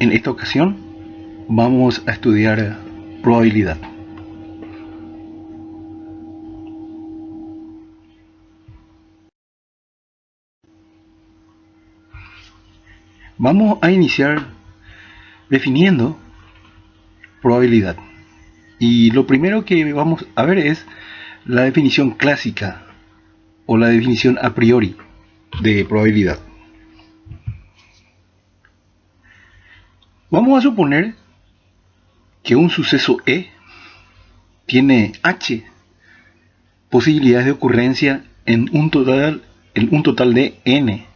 En esta ocasión vamos a estudiar probabilidad. Vamos a iniciar definiendo probabilidad. Y lo primero que vamos a ver es la definición clásica o la definición a priori de probabilidad. Vamos a suponer que un suceso E tiene H posibilidades de ocurrencia en un total de N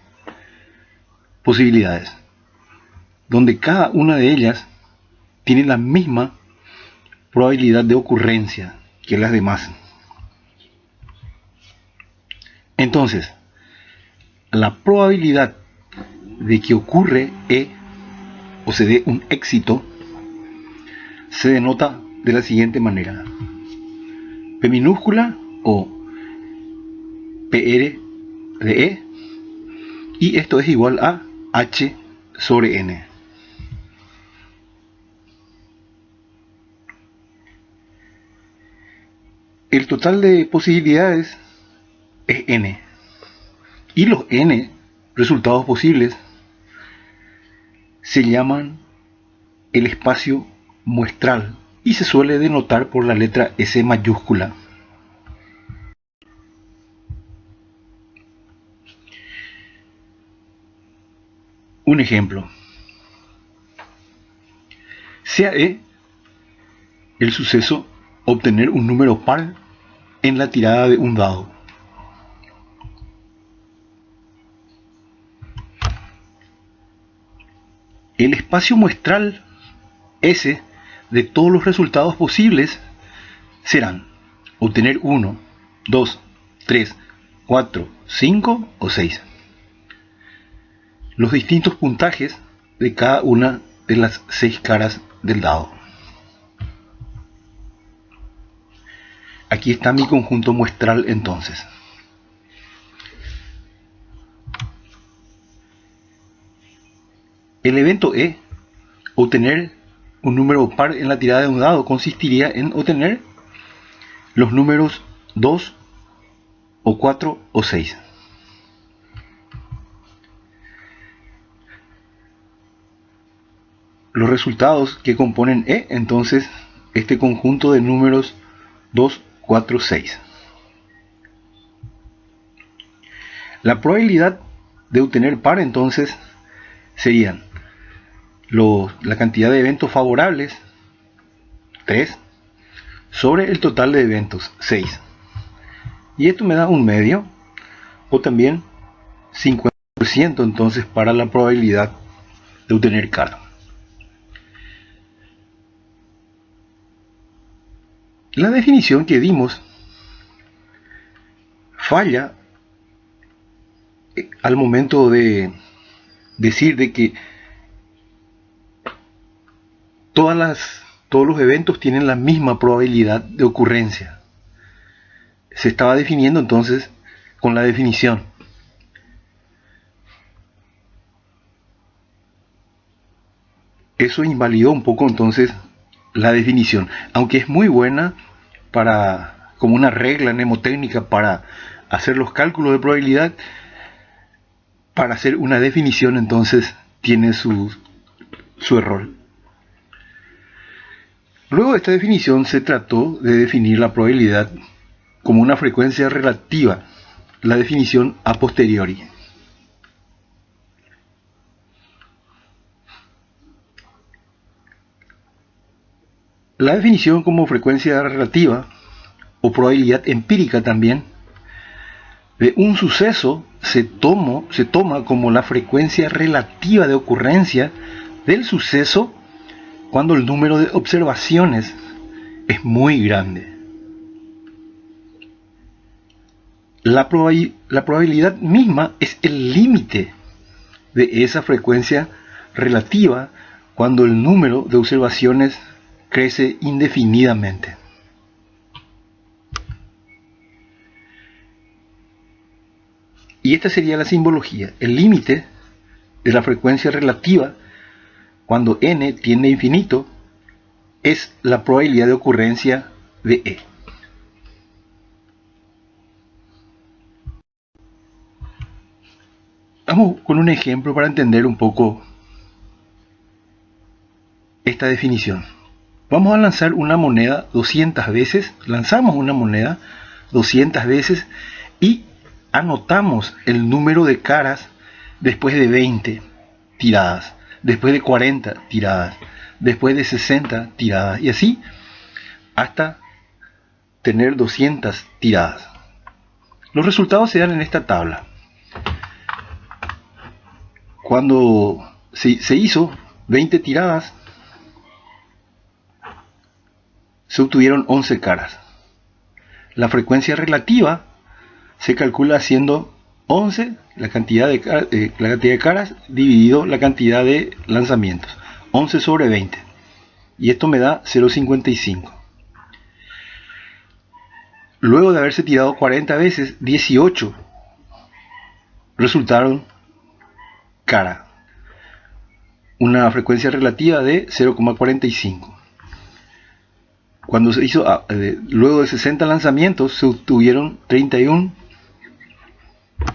posibilidades, donde cada una de ellas tiene la misma probabilidad de ocurrencia que las demás. Entonces, la probabilidad de que ocurre E o se dé un éxito se denota de la siguiente manera: P minúscula o PR de E, y esto es igual a H sobre N. El total de posibilidades es N, y los N resultados posibles se llaman el espacio muestral y se suele denotar por la letra S mayúscula. Un ejemplo: sea E el suceso obtener un número par en la tirada de un dado. El espacio muestral S de todos los resultados posibles serán obtener 1, 2, 3, 4, 5 o 6. Los distintos puntajes de cada una de las 6 caras del dado. Aquí está mi conjunto muestral entonces. El evento E, obtener un número par en la tirada de un dado, consistiría en obtener los números 2 o 4 o 6. Los resultados que componen E, entonces, este conjunto de números 2, 4, 6. La probabilidad de obtener par, entonces, serían la cantidad de eventos favorables, 3, sobre el total de eventos, 6. Y esto me da un medio, o también 50% entonces para la probabilidad de obtener par. La definición que dimos falla al momento de decir de que todos los eventos tienen la misma probabilidad de ocurrencia. Se estaba definiendo entonces con la definición. Eso invalidó un poco entonces la definición, aunque es muy buena como una regla mnemotécnica para hacer los cálculos de probabilidad. Para hacer una definición entonces tiene su error. Luego de esta definición se trató de definir la probabilidad como una frecuencia relativa, la definición a posteriori. La definición como frecuencia relativa, o probabilidad empírica también, de un suceso se toma como la frecuencia relativa de ocurrencia del suceso cuando el número de observaciones es muy grande. La probabilidad misma es el límite de esa frecuencia relativa cuando el número de observaciones crece indefinidamente. Y esta sería la simbología, el límite de la frecuencia relativa cuando n tiende a infinito, es la probabilidad de ocurrencia de E. Vamos con un ejemplo para entender un poco esta definición. Vamos a lanzar una moneda 200 veces, lanzamos una moneda 200 veces y anotamos el número de caras después de 20 tiradas, después de 40 tiradas, después de 60 tiradas y así hasta tener 200 tiradas. Los resultados se dan en esta tabla. Cuando se hizo 20 tiradas, se obtuvieron 11 caras. La frecuencia relativa se calcula haciendo 11 la cantidad de caras dividido la cantidad de lanzamientos. 11 sobre 20. Y esto me da 0,55. Luego de haberse tirado 40 veces, 18 resultaron cara. Una frecuencia relativa de 0,45. Cuando se hizo, luego de 60 lanzamientos, se obtuvieron 31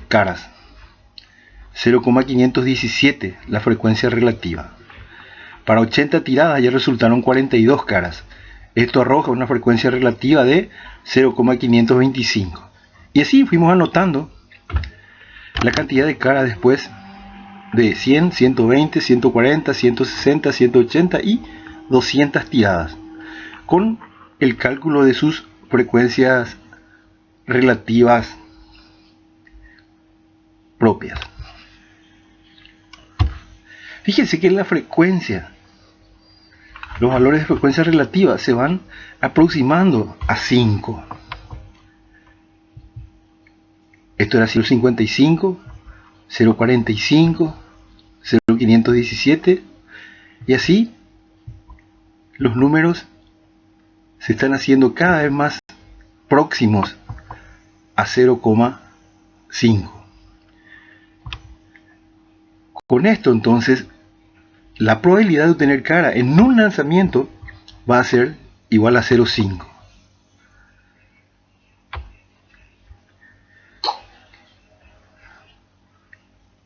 caras. 0,517 la frecuencia relativa. Para 80 tiradas ya resultaron 42 caras. Esto arroja una frecuencia relativa de 0,525. Y así fuimos anotando la cantidad de caras después de 100, 120, 140, 160, 180 y 200 tiradas, con el cálculo de sus frecuencias relativas propias. Fíjense que la frecuencia, los valores de frecuencia relativa se van aproximando a 5. Esto era 0,55, 0,45, 0,517 y así los números se están haciendo cada vez más próximos a 0,5. Con esto entonces la probabilidad de obtener cara en un lanzamiento va a ser igual a 0,5.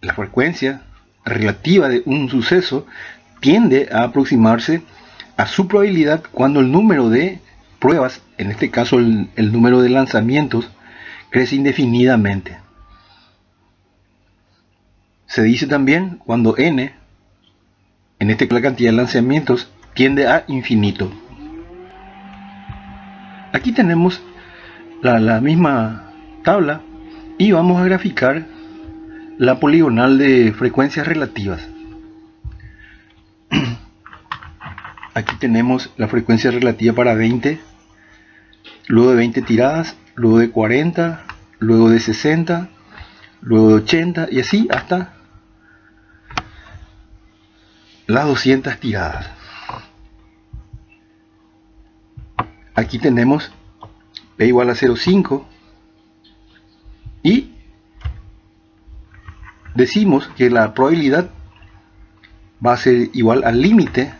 La frecuencia relativa de un suceso tiende a aproximarse a su probabilidad cuando el número de pruebas, en este caso el número de lanzamientos, crece indefinidamente. Se dice también cuando n, en este caso la cantidad de lanzamientos, tiende a infinito. Aquí tenemos la misma tabla y vamos a graficar la poligonal de frecuencias relativas. Aquí tenemos la frecuencia relativa para 20, luego de 20 tiradas, luego de 40, luego de 60, luego de 80 y así hasta las 200 tiradas. Aquí tenemos P igual a 0,5 y decimos que la probabilidad va a ser igual al límite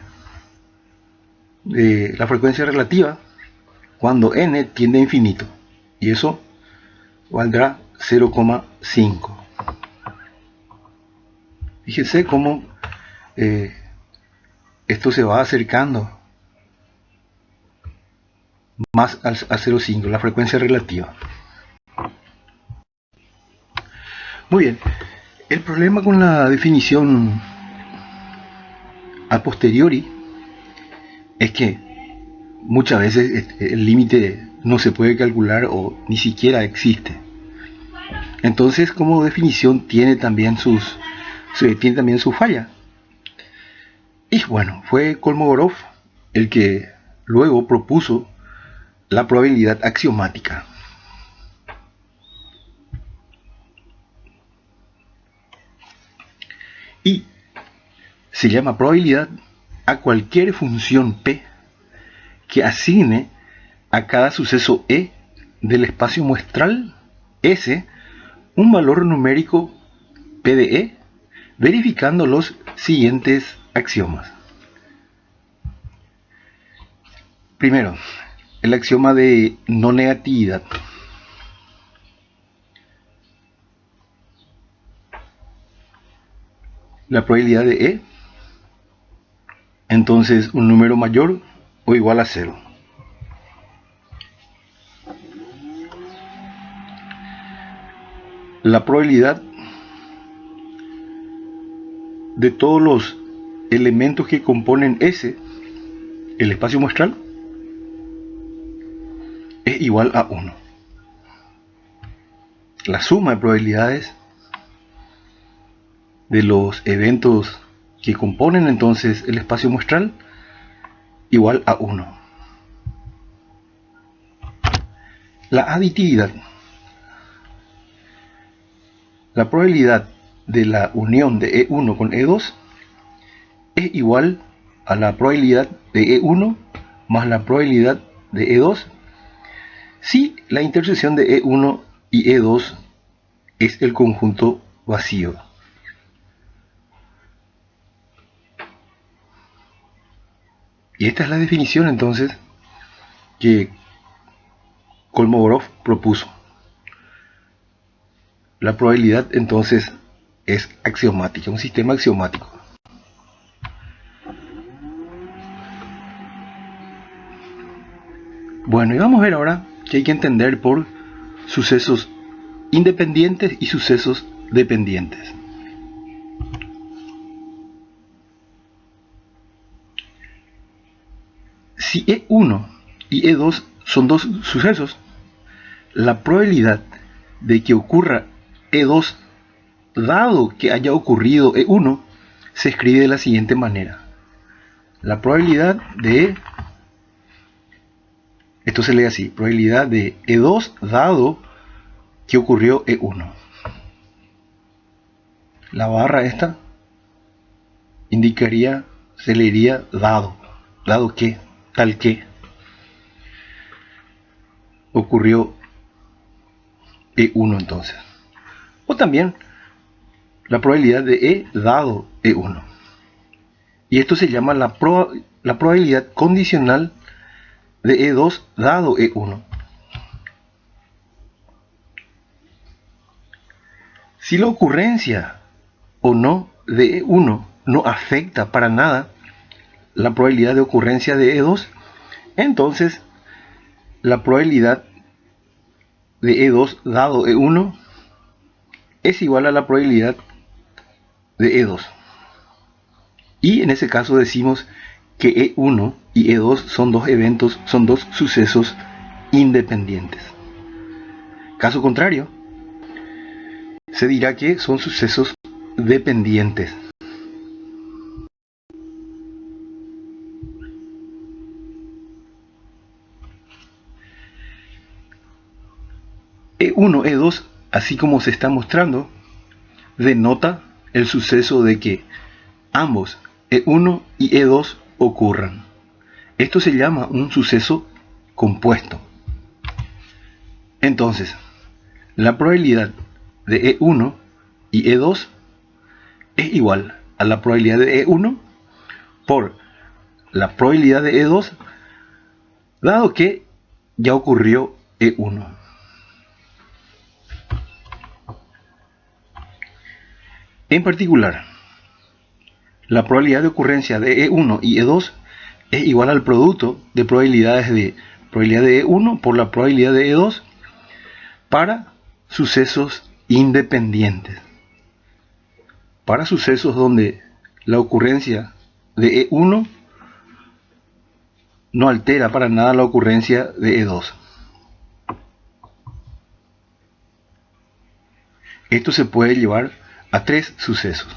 de la frecuencia relativa cuando n tiende a infinito, y eso valdrá 0,5. Fíjense cómo esto se va acercando más a 0,5, la frecuencia relativa. Muy bien, el problema con la definición a posteriori es que muchas veces el límite no se puede calcular o ni siquiera existe. Entonces, como definición tiene también su falla. Y bueno, fue Kolmogorov el que luego propuso la probabilidad axiomática. Y se llama probabilidad a cualquier función P que asigne a cada suceso E del espacio muestral S un valor numérico P de E, verificando los siguientes axiomas. Primero, el axioma de no negatividad. La probabilidad de E, entonces un número mayor o igual a 0. La probabilidad de todos los elementos que componen S, el espacio muestral, es igual a 1. La suma de probabilidades de los eventos que componen entonces el espacio muestral igual a 1. La aditividad. La probabilidad de la unión de E1 con E2 es igual a la probabilidad de E1 más la probabilidad de E2 si la intersección de E1 y E2 es el conjunto vacío. Y esta es la definición entonces que Kolmogorov propuso. La probabilidad entonces es axiomática, un sistema axiomático. Bueno, y vamos a ver ahora que hay que entender por sucesos independientes y sucesos dependientes. Si E1 y E2 son dos sucesos, la probabilidad de que ocurra E2 dado que haya ocurrido E1 se escribe de la siguiente manera. La probabilidad de, esto se lee así, probabilidad de E2 dado que ocurrió E1. La barra esta indicaría, se leería dado que, tal que ocurrió E1 entonces. O también la probabilidad de E dado E1. Y esto se llama la probabilidad condicional de E2 dado E1. Si la ocurrencia o no de E1 no afecta para nada la probabilidad de ocurrencia de E2, entonces la probabilidad de E2 dado E1 es igual a la probabilidad de E2. Y en ese caso decimos que E1 y E2 son dos eventos, son dos sucesos independientes. Caso contrario, se dirá que son sucesos dependientes. E1, E2, así como se está mostrando, denota el suceso de que ambos E1 y E2 ocurran. Esto se llama un suceso compuesto. Entonces, la probabilidad de E1 y E2 es igual a la probabilidad de E1 por la probabilidad de E2 dado que ya ocurrió E1. En particular, la probabilidad de ocurrencia de E1 y E2 es igual al producto de probabilidades de probabilidad de E1 por la probabilidad de E2 para sucesos independientes. Para sucesos donde la ocurrencia de E1 no altera para nada la ocurrencia de E2. Esto se puede llevar a tres sucesos.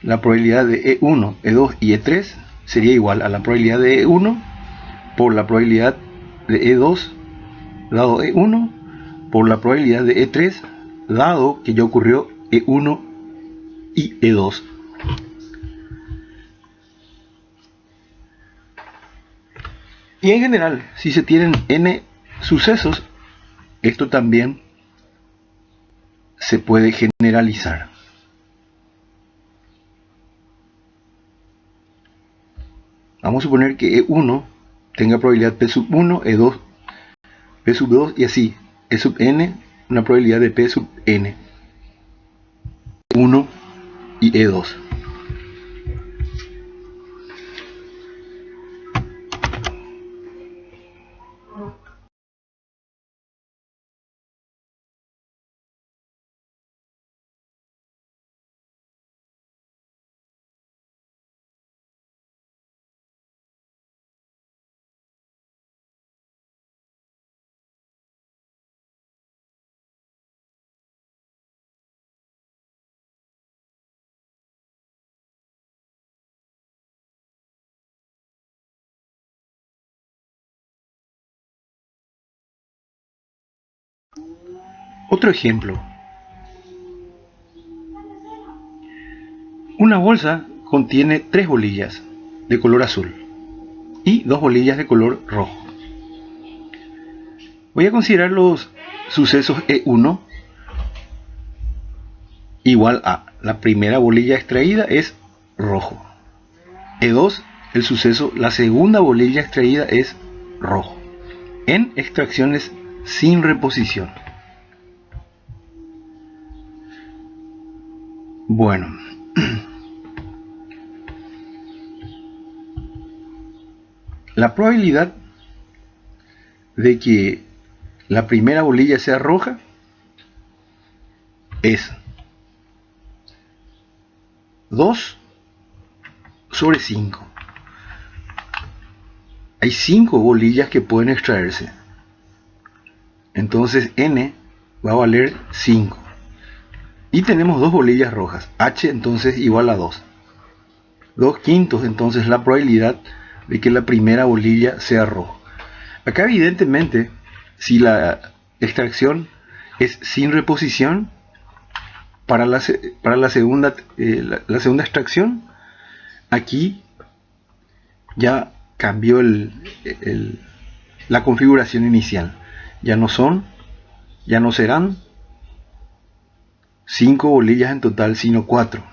La probabilidad de E1, E2 y E3 sería igual a la probabilidad de E1 por la probabilidad de E2 dado E1 por la probabilidad de E3 dado que ya ocurrió E1 y E2. Y en general, si se tienen n sucesos, esto también se puede generalizar. Vamos a suponer que E1 tenga probabilidad P sub 1, E2, P sub 2 y así, E sub n, una probabilidad de P sub n, 1 y E2. Otro ejemplo. Una bolsa contiene 3 bolillas de color azul y 2 bolillas de color rojo. Voy a considerar los sucesos E1 igual a la primera bolilla extraída es rojo. E2, el suceso, la segunda bolilla extraída es rojo. En extracciones sin reposición. Bueno, la probabilidad de que la primera bolilla sea roja es 2 sobre 5. Hay 5 bolillas que pueden extraerse. Entonces n va a valer 5. Y tenemos 2 bolillas rojas. H entonces igual a 2. 2 quintos entonces la probabilidad de que la primera bolilla sea roja. Acá evidentemente, si la extracción es sin reposición, para la segunda extracción, aquí ya cambió la configuración inicial. Ya no serán 5 bolillas en total, sino 4.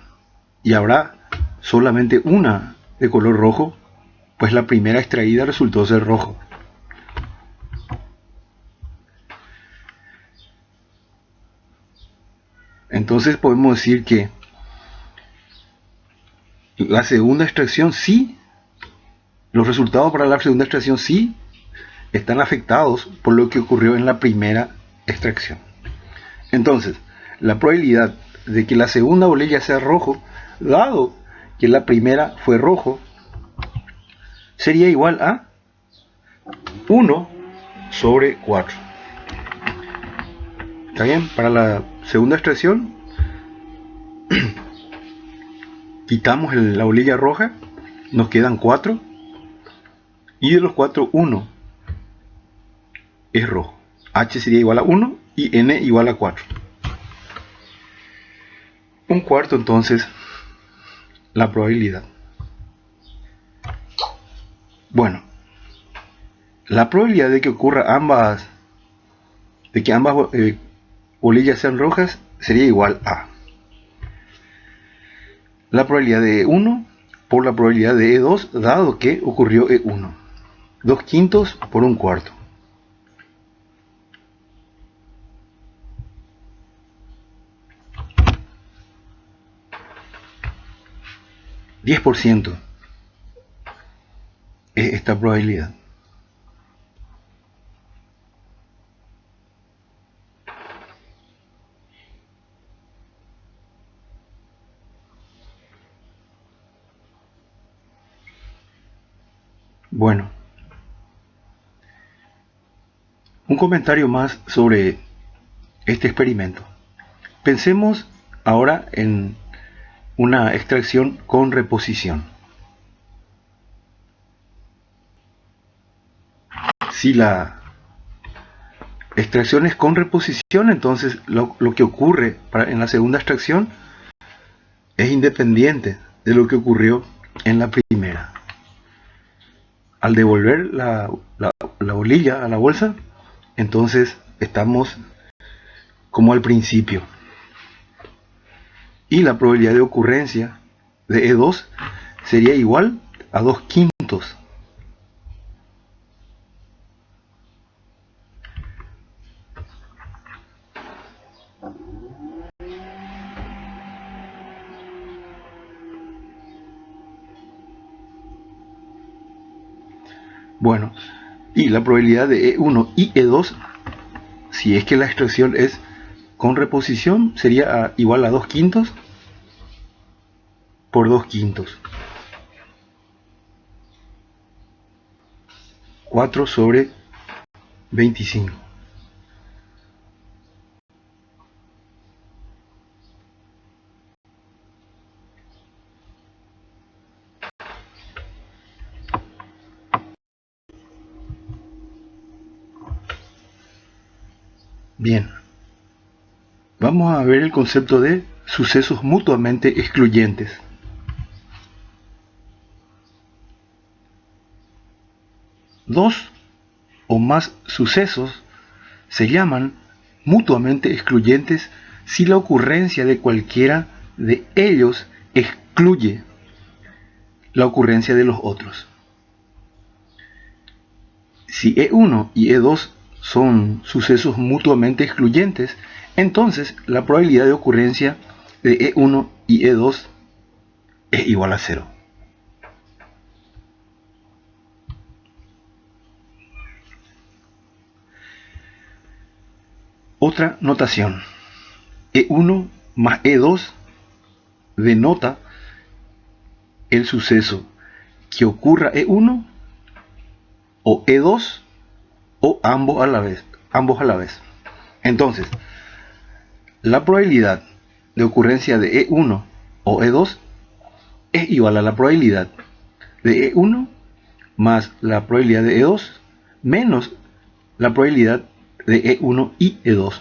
Y habrá solamente una de color rojo, pues la primera extraída resultó ser rojo. Entonces podemos decir que la segunda extracción sí, los resultados para la segunda extracción sí están afectados por lo que ocurrió en la primera extracción. Entonces, la probabilidad de que la segunda bolilla sea rojo, dado que la primera fue rojo, sería igual a 1 sobre 4. ¿Está bien? Para la segunda extracción, quitamos la bolilla roja, nos quedan 4, y de los 4, 1 es rojo. H sería igual a 1 y n igual a 4. Un cuarto entonces la probabilidad. Bueno, la probabilidad de que ocurra que ambas bolillas sean rojas sería igual a la probabilidad de E1 por la probabilidad de E2, dado que ocurrió E1. 2 quintos por un cuarto. %. Es esta probabilidad. Bueno, un comentario más sobre este experimento. Pensemos ahora en una extracción con reposición. Si la extracción es con reposición, entonces lo que ocurre en la segunda extracción es independiente de lo que ocurrió en la primera. Al devolver la bolilla a la bolsa, entonces estamos como al principio. Y la probabilidad de ocurrencia de E2 sería igual a 2 quintos Bueno, y la probabilidad de E1 y E2, si es que la extracción es con reposición, sería igual a 2/5 por 2/5. 4/25. Bien, vamos a ver el concepto de sucesos mutuamente excluyentes. Dos o más sucesos se llaman mutuamente excluyentes si la ocurrencia de cualquiera de ellos excluye la ocurrencia de los otros. Si E1 y E2 son sucesos mutuamente excluyentes, entonces la probabilidad de ocurrencia de E1 y E2 es igual a 0. Otra notación: E1 más E2 denota el suceso que ocurra E1 o E2 o ambos a la vez. Entonces, la probabilidad de ocurrencia de E1 o E2 es igual a la probabilidad de E1 más la probabilidad de E2 menos la probabilidad de E1 y E2.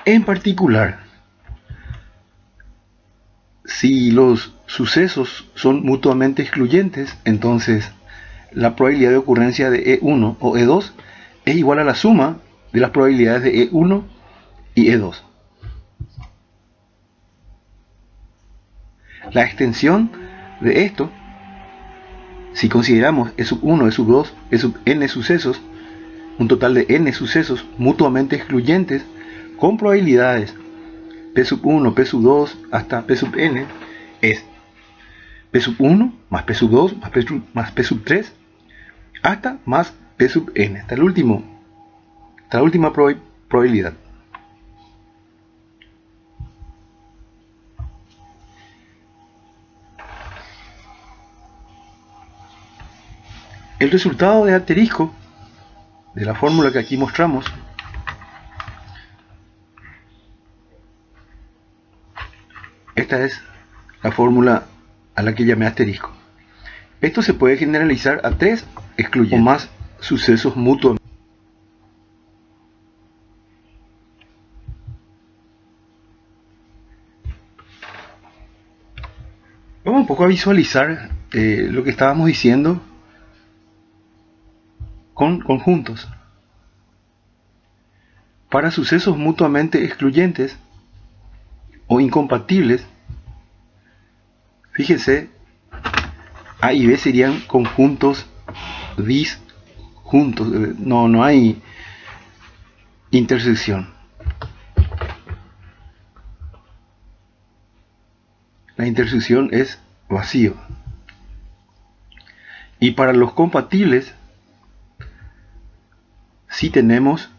En particular, si los sucesos son mutuamente excluyentes, entonces la probabilidad de ocurrencia de E1 o E2 es igual a la suma de las probabilidades de E1 y E2. La extensión de esto, si consideramos E sub 1, E sub 2, E sub n sucesos, un total de n sucesos mutuamente excluyentes con probabilidades P sub 1, P sub 2 hasta P sub n, es P sub 1 más P sub 2 más P sub 3 hasta más P sub n, hasta la última probabilidad. El resultado de asterisco de la fórmula que aquí mostramos esta es la fórmula a la que llamé asterisco. Esto se puede generalizar a 3 excluyentes o más sucesos mutuos. Vamos un poco a visualizar lo que estábamos diciendo con conjuntos. Para sucesos mutuamente excluyentes o incompatibles, fíjense, A y B serían conjuntos disjuntos, no hay intersección. La intersección es vacío. Y para los compatibles, sí tenemos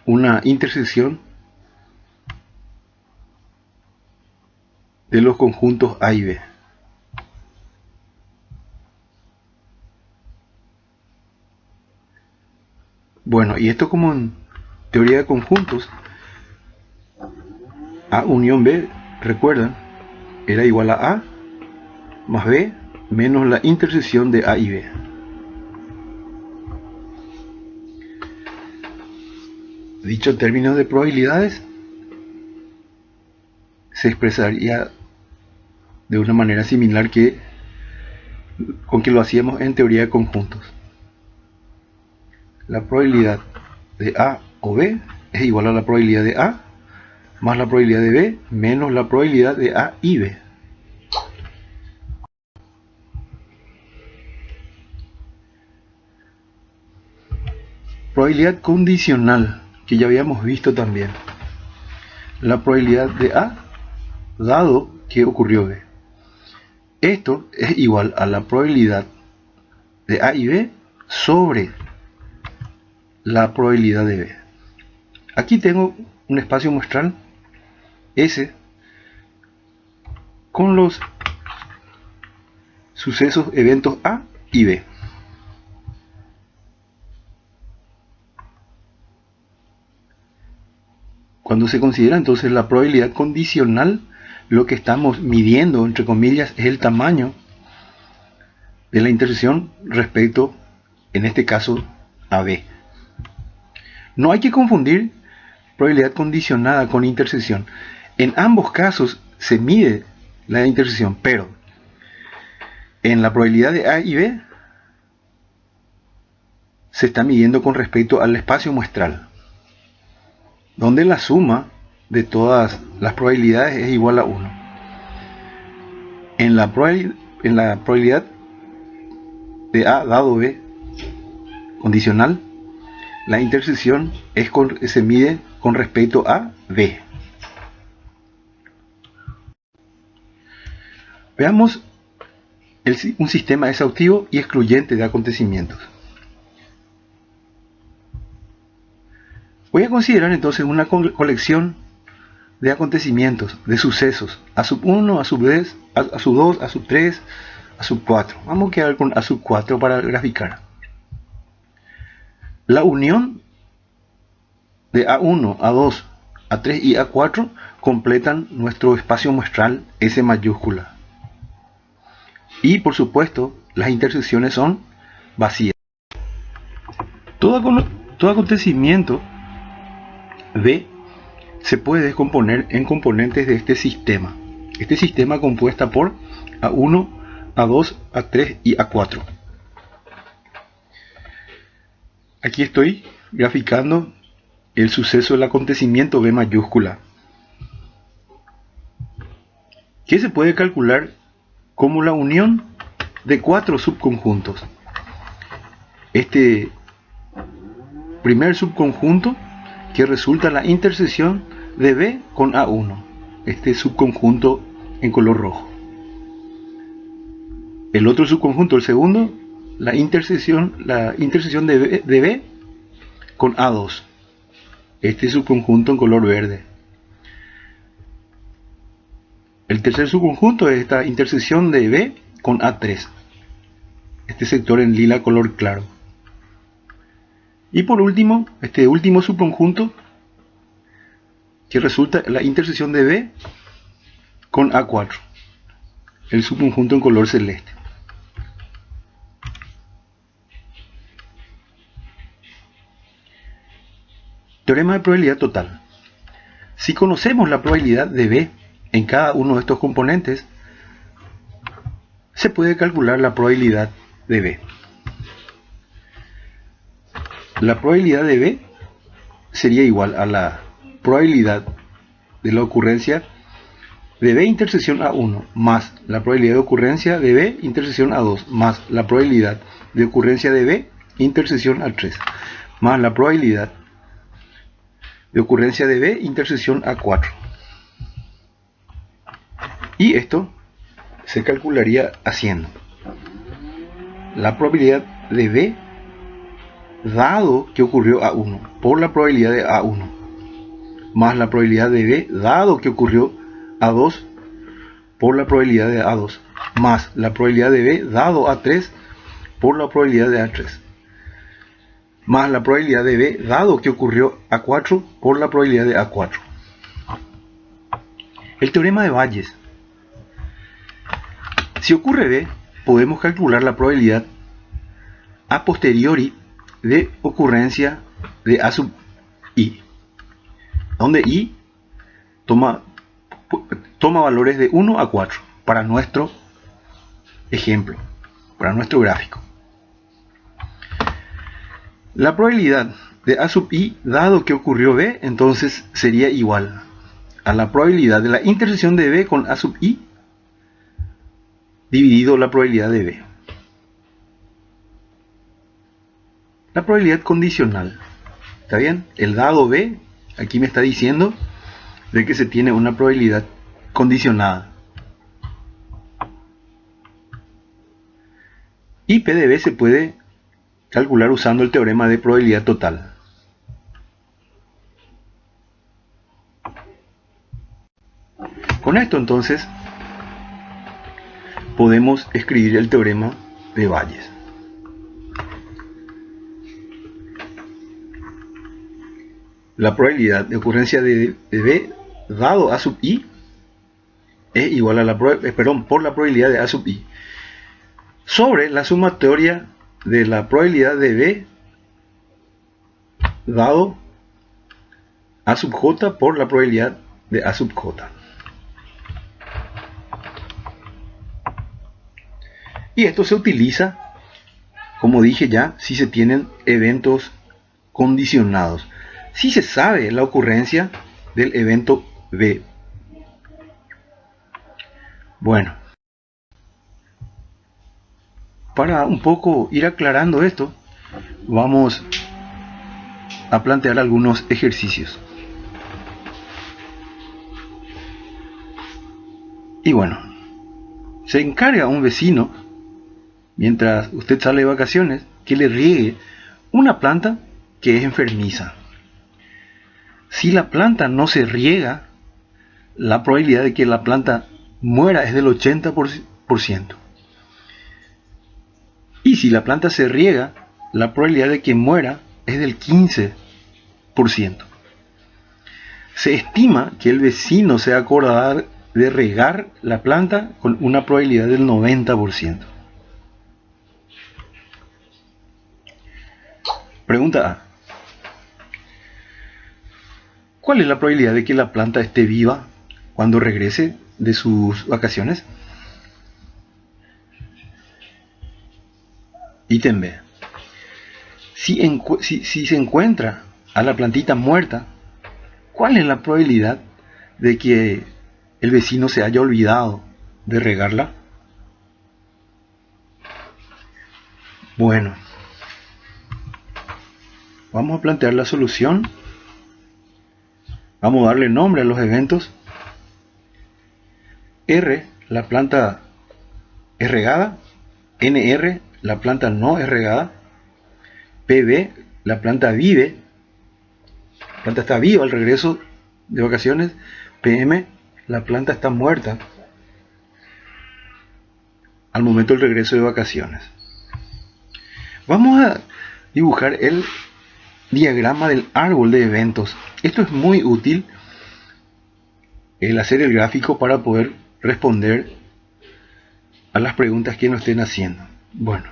una intersección de los conjuntos A y B. Bueno, y esto como en teoría de conjuntos, A unión B, recuerdan, era igual a A más B menos la intersección de A y B. Dicho en términos de probabilidades, se expresaría de una manera similar con que lo hacíamos en teoría de conjuntos. La probabilidad de A o B es igual a la probabilidad de A más la probabilidad de B menos la probabilidad de A y B. Probabilidad condicional, que ya habíamos visto también. La probabilidad de A dado que ocurrió B. Esto es igual a la probabilidad de A y B sobre la probabilidad de B. Aquí tengo un espacio muestral S con los sucesos, eventos A y B. Cuando se considera entonces la probabilidad condicional, lo que estamos midiendo, entre comillas, es el tamaño de la intersección respecto, en este caso, a B. No hay que confundir probabilidad condicionada con intersección. En ambos casos se mide la intersección, pero en la probabilidad de A y B se está midiendo con respecto al espacio muestral, donde la suma de todas las probabilidades es igual a 1. En la probabilidad de A dado B condicional, la intersección se mide con respecto a B. Veamos un sistema exhaustivo y excluyente de acontecimientos. Voy a considerar entonces una colección de acontecimientos, de sucesos, a sub 1, a sub 10, a sub 2, a sub 3, a sub 4. Vamos a quedar con a sub 4 para graficar. La unión de A1, A2, A3 y A4 completan nuestro espacio muestral S mayúscula. Y por supuesto, las intersecciones son vacías. Todo acontecimiento B se puede descomponer en componentes de este sistema. Este sistema compuesta por A1, A2, A3 y A4. Aquí estoy graficando el suceso del acontecimiento B mayúscula, que se puede calcular como la unión de 4 subconjuntos. Este primer subconjunto que resulta la intersección de B con A1, este subconjunto en color rojo. El otro subconjunto, el segundo, la intersección de B con A2, este subconjunto en color verde. El tercer subconjunto es esta intersección de B con A3, este sector en lila color claro. Y por último, este último subconjunto que resulta la intersección de B con A4, el subconjunto en color celeste. Teorema de probabilidad total. Si conocemos la probabilidad de B en cada uno de estos componentes, se puede calcular la probabilidad de B. La probabilidad de B sería igual a la probabilidad de la ocurrencia de B intersección A1 más la probabilidad de ocurrencia de B intersección A2 más la probabilidad de ocurrencia de B intersección A3 más la probabilidad de ocurrencia de B intersección A4. Y esto se calcularía haciendo la probabilidad de B dado que ocurrió A1 por la probabilidad de A1 más la probabilidad de B dado que ocurrió A2 por la probabilidad de A2 más la probabilidad de B dado A3 por la probabilidad de A3 más la probabilidad de B dado que ocurrió A4 por la probabilidad de A4. El teorema de Bayes. Si ocurre B, podemos calcular la probabilidad a posteriori de ocurrencia de A sub I, donde I toma valores de 1 a 4 para nuestro ejemplo, para nuestro gráfico. La probabilidad de A sub I dado que ocurrió B, entonces sería igual a la probabilidad de la intersección de B con A sub I dividido la probabilidad de B. La probabilidad condicional, ¿está bien? El dado B aquí me está diciendo de que se tiene una probabilidad condicionada. Y P de B se puede calcular usando el teorema de probabilidad total. Con esto entonces podemos escribir el teorema de Bayes. La probabilidad de ocurrencia de B dado A sub I es igual a por la probabilidad de A sub I sobre la sumatoria de la probabilidad de B dado A sub J por la probabilidad de A sub J. Y esto se utiliza, como dije ya, si se tienen eventos condicionados. Si se sabe la ocurrencia del evento B. Bueno, para un poco ir aclarando esto, vamos a plantear algunos ejercicios. Y bueno, se encarga a un vecino, mientras usted sale de vacaciones, que le riegue una planta que es enfermiza. Si la planta no se riega, la probabilidad de que la planta muera es del 80%. Y si la planta se riega, la probabilidad de que muera es del 15%. Se estima que el vecino se acordará de regar la planta con una probabilidad del 90%. Pregunta A. ¿Cuál es la probabilidad de que la planta esté viva cuando regrese de sus vacaciones? Ítem B. Si se encuentra a la plantita muerta, ¿cuál es la probabilidad de que el vecino se haya olvidado de regarla? Bueno, vamos a plantear la solución. Vamos a darle nombre a los eventos. R, la planta es regada. NR, la planta no es regada. PB, la planta vive. La planta está viva al regreso de vacaciones. PM, la planta está muerta al momento del regreso de vacaciones. Vamos a dibujar el diagrama del árbol de eventos. Esto es muy útil, el hacer el gráfico para poder responder a las preguntas que nos estén haciendo. Bueno,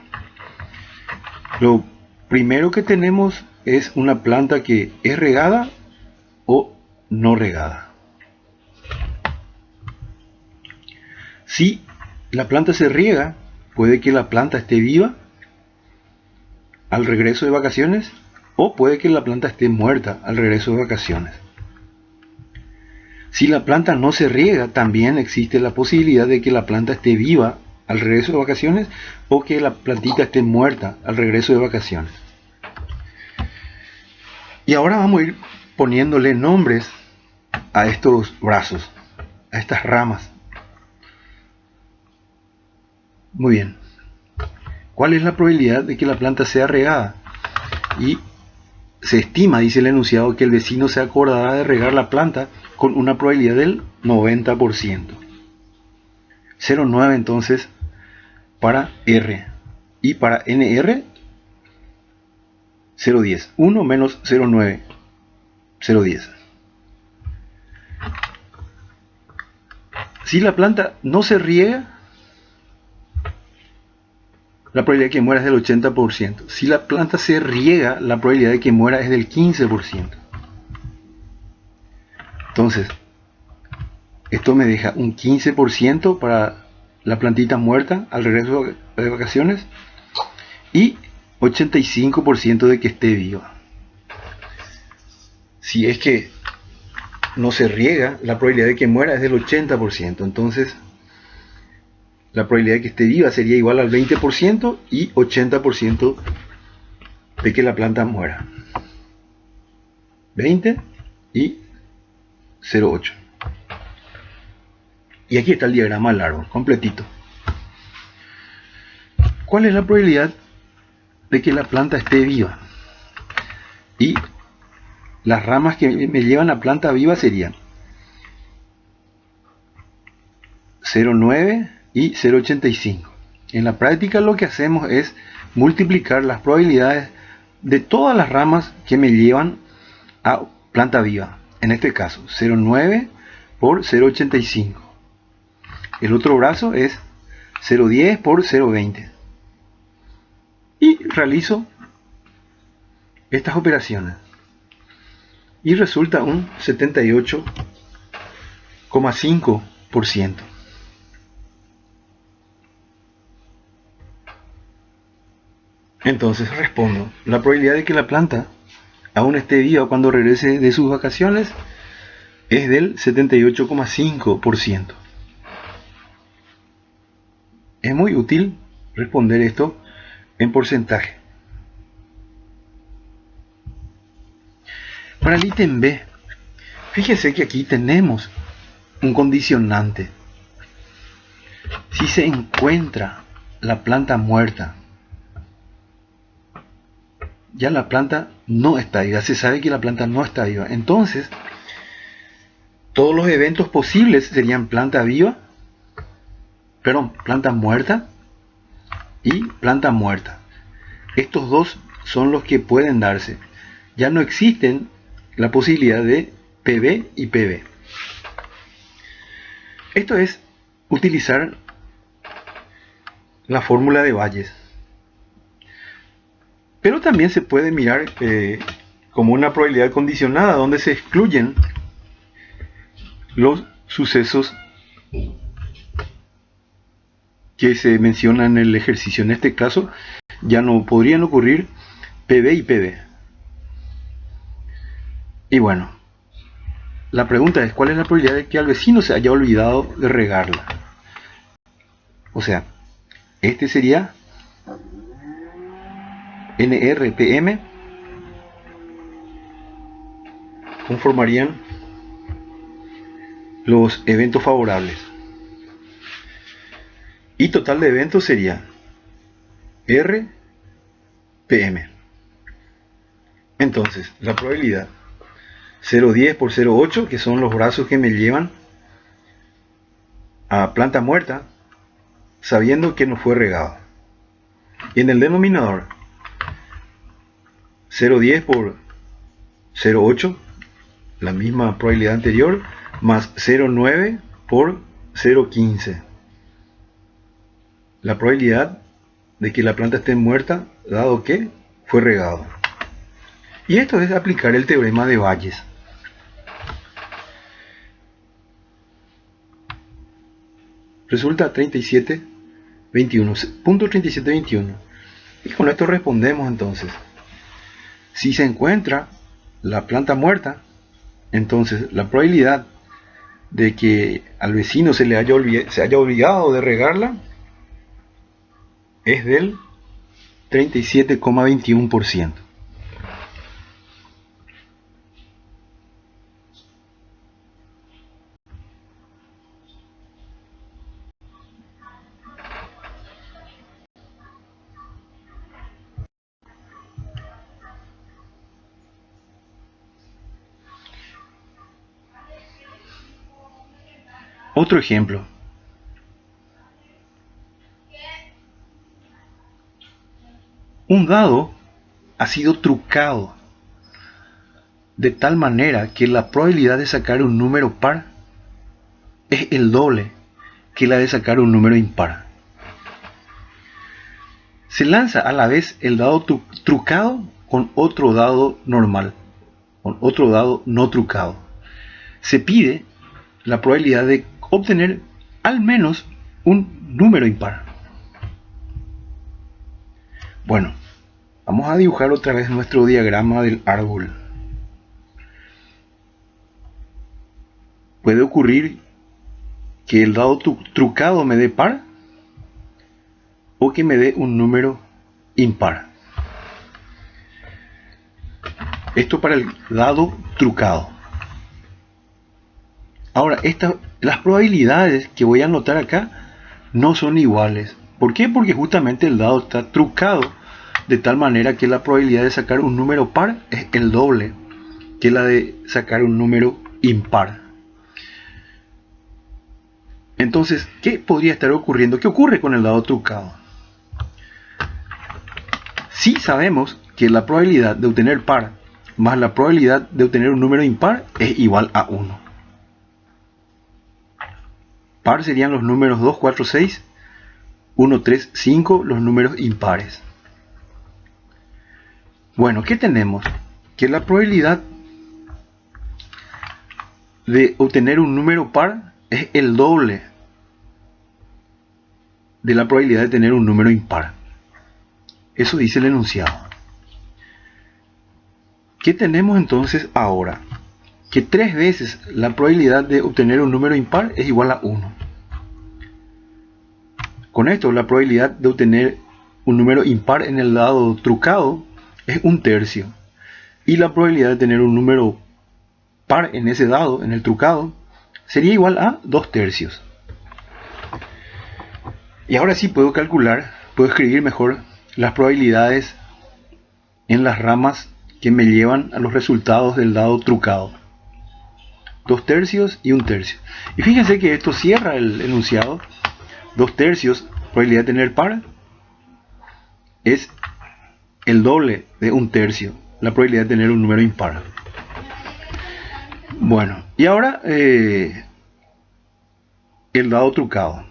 lo primero que tenemos es una planta que es regada o no regada. Si la planta se riega, puede que la planta esté viva al regreso de vacaciones o puede que la planta esté muerta al regreso de vacaciones. Si la planta no se riega, también existe la posibilidad de que la planta esté viva al regreso de vacaciones o que la plantita esté muerta al regreso de vacaciones. Y ahora vamos a ir poniéndole nombres a estos brazos, a estas ramas. Muy bien. ¿Cuál es la probabilidad de que la planta sea regada? Y se estima, dice el enunciado, que el vecino se acordará de regar la planta con una probabilidad del 90%. 0,9 entonces para R. Y para NR, 0,10. 1 menos 0,9, 0,10. Si la planta no se riega, la probabilidad de que muera es del 80%. Si la planta se riega, la probabilidad de que muera es del 15%. Entonces, esto me deja un 15% para la plantita muerta al regreso de vacaciones y 85% de que esté viva. Si es que no se riega, la probabilidad de que muera es del 80%. Entonces, la probabilidad de que esté viva sería igual al 20% y 80% de que la planta muera. 20 y 0,8. Y aquí está el diagrama del árbol, completito. ¿cuál es la probabilidad de que la planta esté viva? Y las ramas que me llevan a planta viva serían 0,9 y 0,85. En la práctica lo que hacemos es multiplicar las probabilidades de todas las ramas que me llevan a planta viva. En este caso, 0,9 por 0,85. El otro brazo es 0,10 por 0,20. Y realizo estas operaciones. Y resulta un 78,5%. Entonces respondo, la probabilidad de que la planta aún esté viva cuando regrese de sus vacaciones es del 78,5%. Es muy útil responder esto en porcentaje. Para el ítem B, fíjese que aquí tenemos un condicionante. Si se encuentra la planta muerta, ya la planta no está viva, se sabe que la planta no está viva. Entonces, todos los eventos posibles serían planta viva, planta muerta y planta muerta. Estos dos son los que pueden darse. Ya no existen la posibilidad de PB y PB. Esto es utilizar la fórmula de Bayes. Pero también se puede mirar como una probabilidad condicionada, donde se excluyen los sucesos que se mencionan en el ejercicio. En este caso, ya no podrían ocurrir PB y PB. Y bueno, la pregunta es, ¿cuál es la probabilidad de que al vecino se haya olvidado de regarla? O sea, este sería NRPM, conformarían los eventos favorables. Y total de eventos sería RPM. Entonces, la probabilidad 0,10 por 0,8, que son los brazos que me llevan a planta muerta, sabiendo que no fue regado. Y en el denominador, 0,10 por 0,8, la misma probabilidad anterior, más 0,9 por 0,15. La probabilidad de que la planta esté muerta, dado que fue regado. Y esto es aplicar el teorema de Bayes. Resulta 37,21. Punto 37,21. Y con esto respondemos entonces. Si se encuentra la planta muerta, entonces la probabilidad de que al vecino se haya olvidado de regarla es del 37,21%. Otro ejemplo. Un dado ha sido trucado de tal manera que la probabilidad de sacar un número par es el doble que la de sacar un número impar. Se lanza a la vez el dado trucado con otro dado normal, con otro dado no trucado. Se pide la probabilidad de obtener al menos un número impar. Bueno, vamos a dibujar otra vez nuestro diagrama del árbol. Puede ocurrir que el dado trucado me dé par o que me dé un número impar. Esto para el dado trucado. Ahora, las probabilidades que voy a anotar acá no son iguales, ¿Por qué? Porque justamente el dado está trucado de tal manera que la probabilidad de sacar un número par es el doble que la de sacar un número impar. Entonces, ¿qué podría estar ocurriendo? ¿Qué ocurre con el dado trucado? Si sabemos que la probabilidad de obtener par más la probabilidad de obtener un número impar es igual a 1. Par serían los números 2, 4, 6, 1, 3, 5, los números impares. Bueno, ¿qué tenemos? Que la probabilidad de obtener un número par es el doble de la probabilidad de tener un número impar. Eso dice el enunciado. ¿Qué tenemos entonces ahora? Que 3 veces la probabilidad de obtener un número impar es igual a 1. Con esto, la probabilidad de obtener un número impar en el dado trucado es 1/3. Y la probabilidad de tener un número par en ese dado, en el trucado, sería igual a 2/3. Y ahora sí puedo calcular, puedo escribir mejor las probabilidades en las ramas que me llevan a los resultados del dado trucado. 2/3 y 1/3. Y fíjense que esto cierra el enunciado. 2/3, probabilidad de tener par, es el doble de 1/3, la probabilidad de tener un número impar. Bueno, y ahora el dado trucado.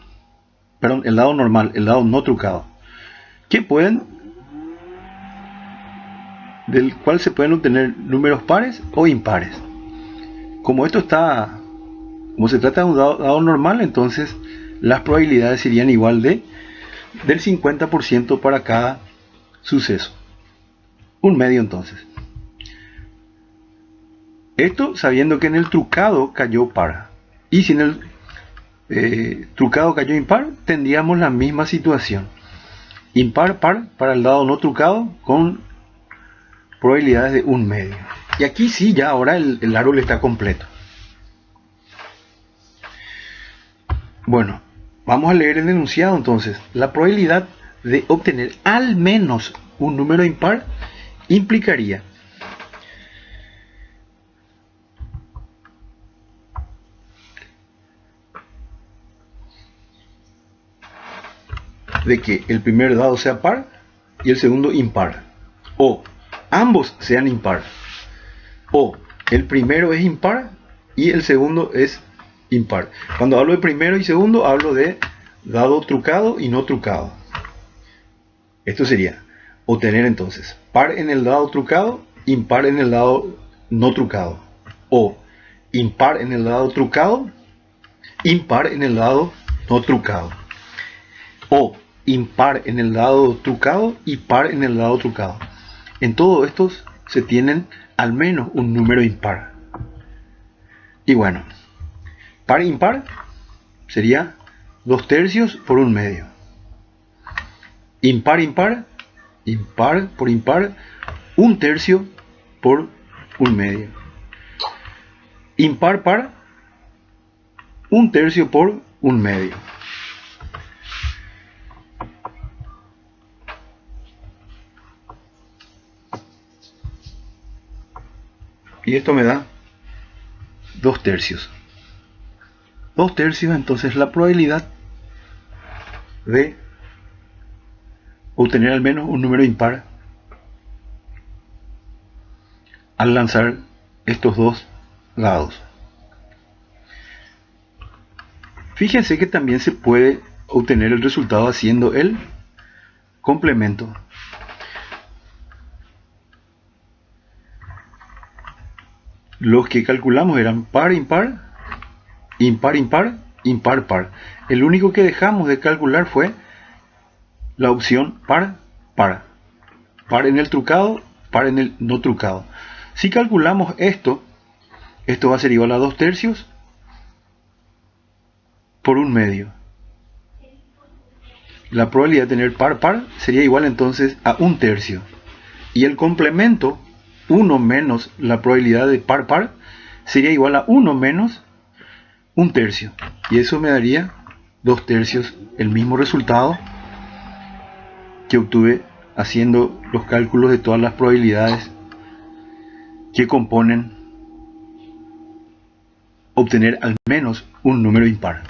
Perdón, el dado normal, el dado no trucado. Del cual se pueden obtener números pares o impares. Como se trata de un dado normal, entonces las probabilidades serían igual del 50% para cada suceso. 1/2 entonces. Esto sabiendo que en el trucado cayó par. Y si en el trucado cayó impar, tendríamos la misma situación. Impar, par para el dado no trucado con probabilidades de 1/2. Y aquí sí, ya ahora el árbol está completo. Bueno, vamos a leer el enunciado entonces. La probabilidad de obtener al menos un número impar implicaría de que el primer dado sea par y el segundo impar, o ambos sean impar, o el primero es impar y el segundo es impar. Cuando hablo de primero y segundo, hablo de dado trucado y no trucado. Esto sería obtener entonces par en el dado trucado, impar en el dado no trucado, o impar en el dado trucado, impar en el dado no trucado, o impar en el dado trucado y par en el dado trucado. En todos estos se tienen al menos un número impar. Y bueno, par impar sería 2/3 por 1/2. Impar impar, impar por impar, 1/3 por 1/2. Impar par, 1/3 por 1/2. Y esto me da 2/3. 2/3, entonces la probabilidad de obtener al menos un número impar al lanzar estos dos dados. Fíjense que también se puede obtener el resultado haciendo el complemento. Los que calculamos eran par impar, impar impar, impar par. El único que dejamos de calcular fue la opción par par. Par en el trucado, par en el no trucado. Si calculamos esto va a ser igual a 2/3 por 1/2. La probabilidad de tener par par sería igual entonces a 1/3. Y el complemento, 1 menos la probabilidad de par par, sería igual a 1 menos 1/3. Y eso me daría 2/3, el mismo resultado que obtuve haciendo los cálculos de todas las probabilidades que componen obtener al menos un número impar.